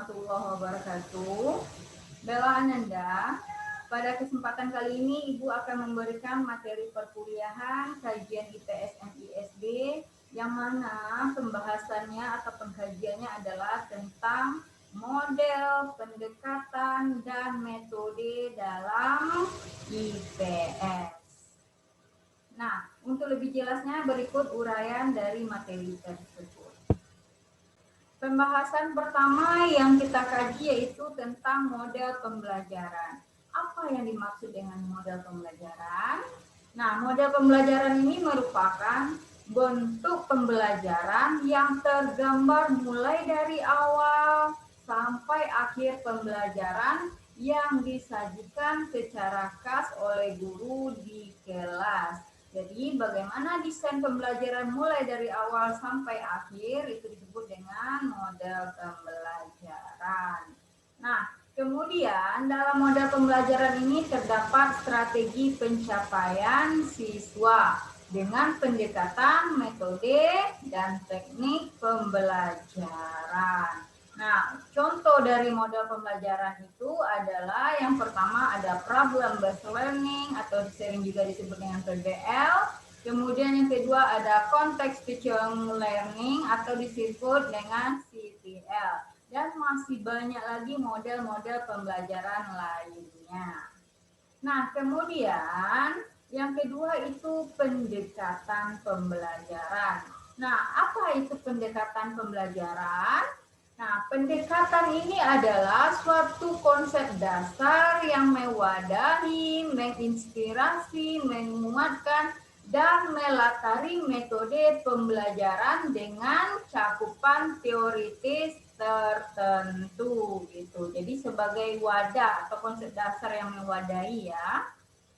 warahmatullahi wabarakatuh. Bella Ananda. Pada kesempatan kali ini Ibu akan memberikan materi perkuliahan kajian IPS MISD yang mana pembahasannya atau pengkajiannya adalah tentang model, pendekatan, dan metode dalam IPS. Nah, untuk lebih jelasnya berikut uraian dari materi tersebut. Pembahasan pertama yang kita kaji yaitu tentang model pembelajaran. Apa yang dimaksud dengan model pembelajaran? Nah, model pembelajaran ini merupakan bentuk pembelajaran yang tergambar mulai dari awal sampai akhir pembelajaran yang disajikan secara khas oleh guru di kelas. Jadi bagaimana desain pembelajaran mulai dari awal sampai akhir itu disebut dengan model pembelajaran. Nah, kemudian dalam model pembelajaran ini terdapat strategi pencapaian siswa dengan pendekatan metode dan teknik pembelajaran. Nah, contoh dari model pembelajaran itu adalah yang pertama ada problem based learning atau sering juga disebut dengan PBL. Kemudian yang kedua ada contextual learning atau disebut dengan CTL. Dan masih banyak lagi model-model pembelajaran lainnya. Nah, kemudian yang kedua itu pendekatan pembelajaran. Nah, apa itu pendekatan pembelajaran? Nah, pendekatan ini adalah suatu konsep dasar yang mewadahi, menginspirasi, menguatkan, dan melatari metode pembelajaran dengan cakupan teoritis tertentu gitu. Jadi sebagai wadah atau konsep dasar yang mewadahi ya.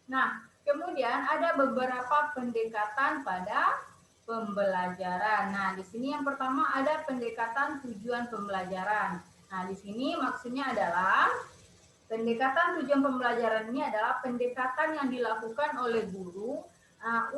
Nah, kemudian ada beberapa pendekatan pada pembelajaran. Nah, di sini yang pertama ada pendekatan tujuan pembelajaran. Nah, di sini maksudnya adalah pendekatan tujuan pembelajaran ini adalah pendekatan yang dilakukan oleh guru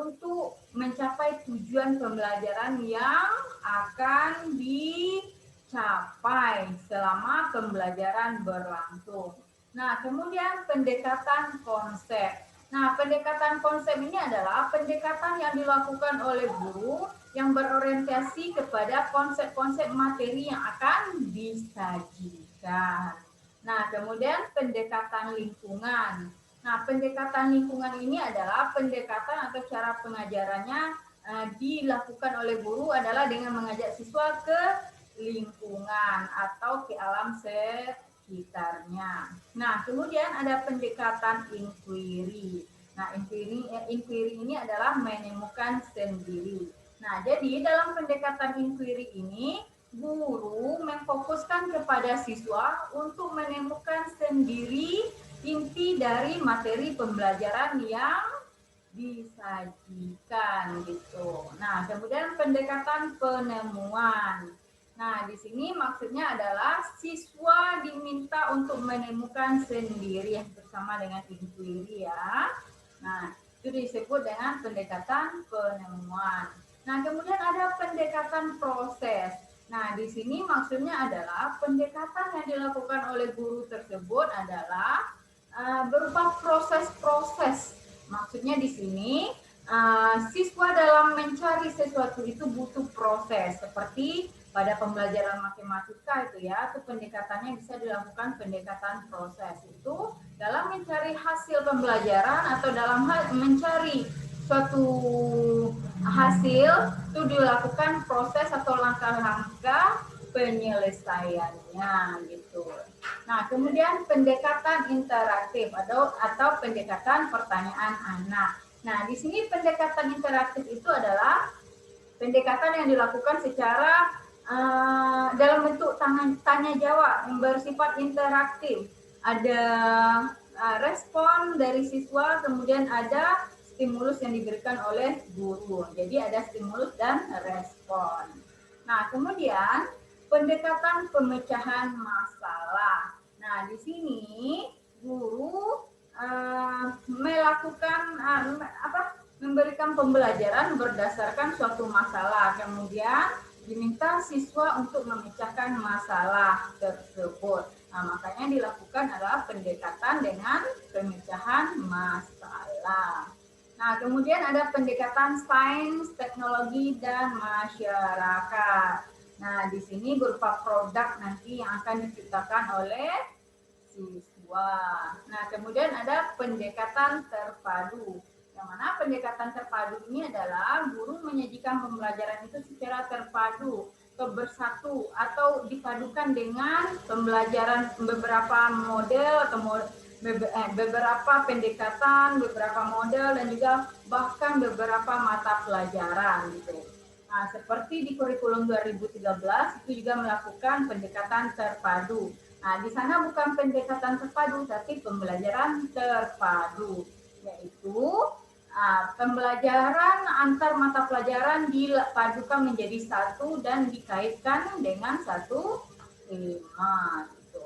untuk mencapai tujuan pembelajaran yang akan dicapai selama pembelajaran berlangsung. Nah, kemudian pendekatan konsep. Nah, pendekatan konsep ini adalah pendekatan yang dilakukan oleh guru yang berorientasi kepada konsep-konsep materi yang akan disajikan. Nah, kemudian pendekatan lingkungan. Nah, pendekatan lingkungan ini adalah pendekatan atau cara pengajarannya dilakukan oleh guru adalah dengan mengajak siswa ke lingkungan atau ke alam sekitarnya. Nah, kemudian ada pendekatan inquiry. Nah, inquiry ini adalah menemukan sendiri. Nah, jadi dalam pendekatan inquiry ini, guru memfokuskan kepada siswa untuk menemukan sendiri inti dari materi pembelajaran yang disajikan gitu. Nah, kemudian pendekatan penemuan. Nah, di sini maksudnya adalah siswa diminta untuk menemukan sendiri yang bersama dengan inquiry ya. Nah, itu disebut dengan pendekatan penemuan. Nah, kemudian ada pendekatan proses. Nah, di sini maksudnya adalah pendekatan yang dilakukan oleh guru tersebut adalah berupa proses-proses. Maksudnya di sini siswa dalam mencari sesuatu itu butuh proses seperti pada pembelajaran matematika itu ya, itu pendekatannya bisa dilakukan pendekatan proses itu dalam mencari hasil pembelajaran atau dalam hal mencari suatu hasil itu dilakukan proses atau langkah-langkah penyelesaiannya gitu. Nah, kemudian pendekatan interaktif atau pendekatan pertanyaan anak. Nah, di sini pendekatan interaktif itu adalah pendekatan yang dilakukan secara dalam bentuk tanya jawab yang bersifat interaktif. Ada respon dari siswa, kemudian ada stimulus yang diberikan oleh guru. Jadi ada stimulus dan respon. Nah, kemudian pendekatan pemecahan masalah. Nah, di sini guru melakukan memberikan pembelajaran berdasarkan suatu masalah. Kemudian diminta siswa untuk memecahkan masalah tersebut. Nah, makanya dilakukan adalah pendekatan dengan pemecahan masalah. Nah, kemudian ada pendekatan sains, teknologi, dan masyarakat. Nah, di sini berupa produk nanti yang akan diciptakan oleh siswa. Nah, kemudian ada pendekatan terpadu. Yang mana pendekatan terpadu ini adalah guru menyajikan pembelajaran itu secara terpadu, bersatu, atau dipadukan dengan pembelajaran beberapa model atau beberapa pendekatan, beberapa model, dan juga bahkan beberapa mata pelajaran gitu. Nah, seperti di kurikulum 2013 itu juga melakukan pendekatan terpadu. Nah, di sana bukan pendekatan terpadu, tapi pembelajaran terpadu, yaitu pembelajaran antar mata pelajaran dipadukan menjadi satu dan dikaitkan dengan satu tema. Gitu.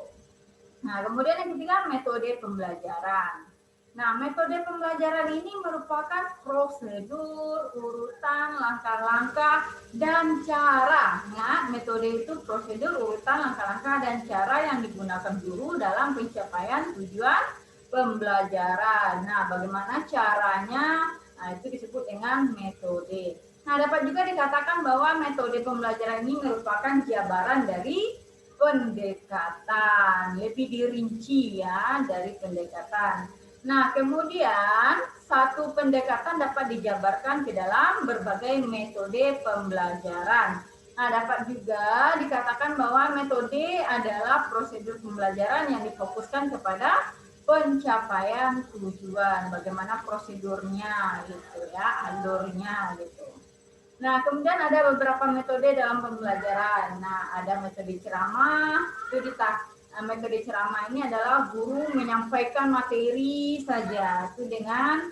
Nah, kemudian yang ketiga, metode pembelajaran. Nah, metode pembelajaran ini merupakan prosedur, urutan, langkah-langkah, dan cara. Nah, metode itu prosedur, urutan, langkah-langkah, dan cara yang digunakan guru dalam pencapaian tujuan pembelajaran. Nah, bagaimana caranya? Nah, itu disebut dengan metode. Nah, dapat juga dikatakan bahwa metode pembelajaran ini merupakan jabaran dari pendekatan, lebih dirinci ya dari pendekatan. Nah, kemudian satu pendekatan dapat dijabarkan ke dalam berbagai metode pembelajaran. Nah, dapat juga dikatakan bahwa metode adalah prosedur pembelajaran yang difokuskan kepada pencapaian tujuan, bagaimana prosedurnya gitu ya, alurnya gitu. Nah, kemudian ada beberapa metode dalam pembelajaran. Nah, ada metode ceramah, itu metode ceramah ini adalah guru menyampaikan materi saja itu dengan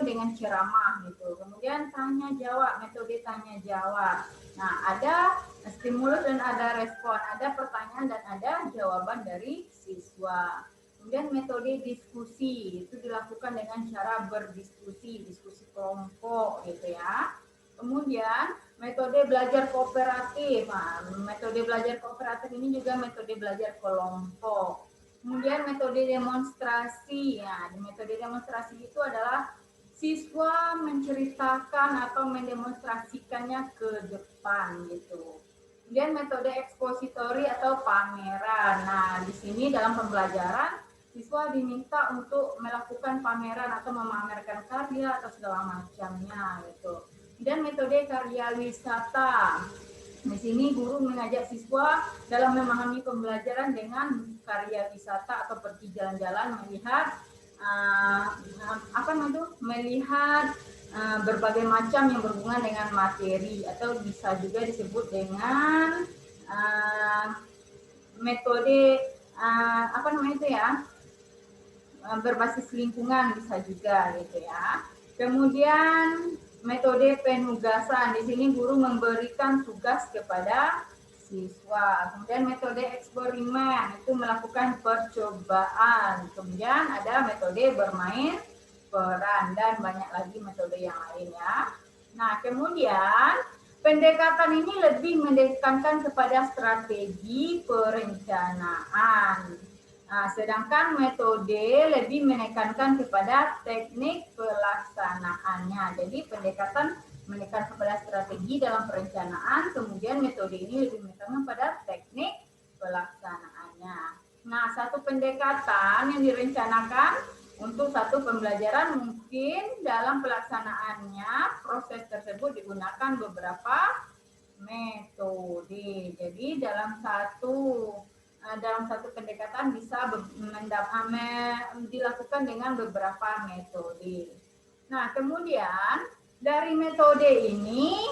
dengan ceramah gitu. Kemudian tanya jawab, metode tanya jawab. Nah, ada stimulus dan ada respon, ada pertanyaan dan ada jawaban dari siswa. Kemudian metode diskusi itu dilakukan dengan cara berdiskusi, diskusi kelompok gitu ya. Kemudian metode belajar kooperatif. Nah, metode belajar kooperatif ini juga metode belajar kelompok. Kemudian metode demonstrasi. Ya, metode demonstrasi itu adalah siswa menceritakan atau mendemonstrasikannya ke depan gitu. Kemudian metode ekspositori atau pameran. Nah, di sini dalam pembelajaran siswa diminta untuk melakukan pameran atau memamerkan karya atau segala macamnya gitu. Dan metode karya wisata. Di sini guru mengajak siswa dalam memahami pembelajaran dengan karya wisata atau pergi jalan-jalan melihat melihat berbagai macam yang berhubungan dengan materi atau bisa juga disebut dengan metode berbasis lingkungan bisa juga gitu ya. Kemudian metode penugasan, di sini guru memberikan tugas kepada siswa. Kemudian metode eksperimen itu melakukan percobaan. Kemudian ada metode bermain peran dan banyak lagi metode yang lain ya. Nah, kemudian pendekatan ini lebih menekankan kepada strategi perencanaan. Nah, sedangkan metode lebih menekankan kepada teknik pelaksanaannya. Jadi pendekatan menekan kepada strategi dalam perencanaan, kemudian metode ini lebih menekankan pada teknik pelaksanaannya. Nah, satu pendekatan yang direncanakan untuk satu pembelajaran mungkin dalam pelaksanaannya proses tersebut digunakan beberapa metode. Jadi dalam satu pendekatan bisa dilakukan dengan beberapa metode. Nah, kemudian dari metode ini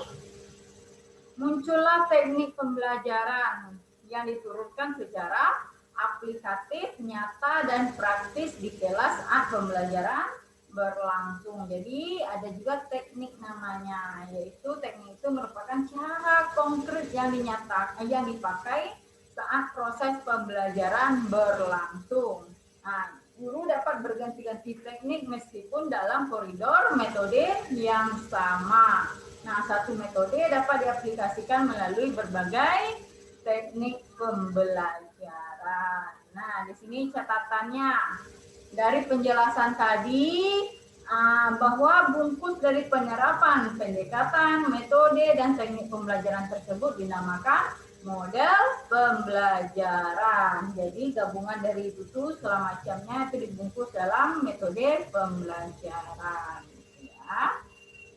muncullah teknik pembelajaran yang diturunkan secara aplikatif, nyata, dan praktis di kelas saat pembelajaran berlangsung. Jadi ada juga teknik namanya, yaitu teknik itu merupakan cara konkret yang dipakai saat proses pembelajaran berlangsung. Nah, guru dapat berganti-ganti teknik meskipun dalam koridor metode yang sama. Nah, satu metode dapat diaplikasikan melalui berbagai teknik pembelajaran. Nah, di sini catatannya dari penjelasan tadi bahwa bungkus dari penerapan pendekatan, metode, dan teknik pembelajaran tersebut dinamakan model pembelajaran. Jadi gabungan dari itu segala macamnya itu dibungkus dalam metode pembelajaran. Ya.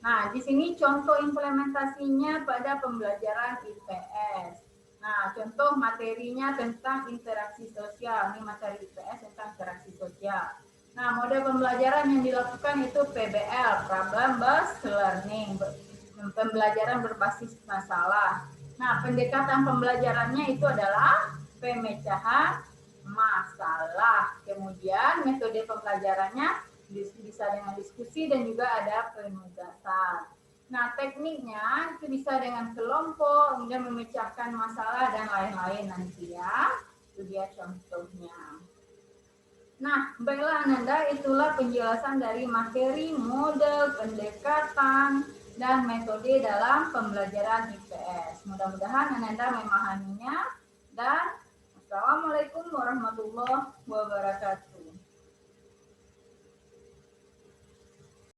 Nah, di sini contoh implementasinya pada pembelajaran IPS. Nah, contoh materinya tentang interaksi sosial. Ini materi IPS tentang interaksi sosial. Nah, model pembelajaran yang dilakukan itu PBL, Problem Based Learning, pembelajaran berbasis masalah. Nah, pendekatan pembelajarannya itu adalah pemecahan masalah. Kemudian metode pembelajarannya bisa dengan diskusi dan juga ada penugasan. Nah, tekniknya itu bisa dengan kelompok, kemudian memecahkan masalah dan lain-lain nanti ya. Itu dia contohnya. Nah, baiklah Ananda, itulah penjelasan dari materi, model, pendekatan, dan metode dalam pembelajaran IPS. Mudah-mudahan Ananda memahaminya dan Assalamualaikum warahmatullahi wabarakatuh.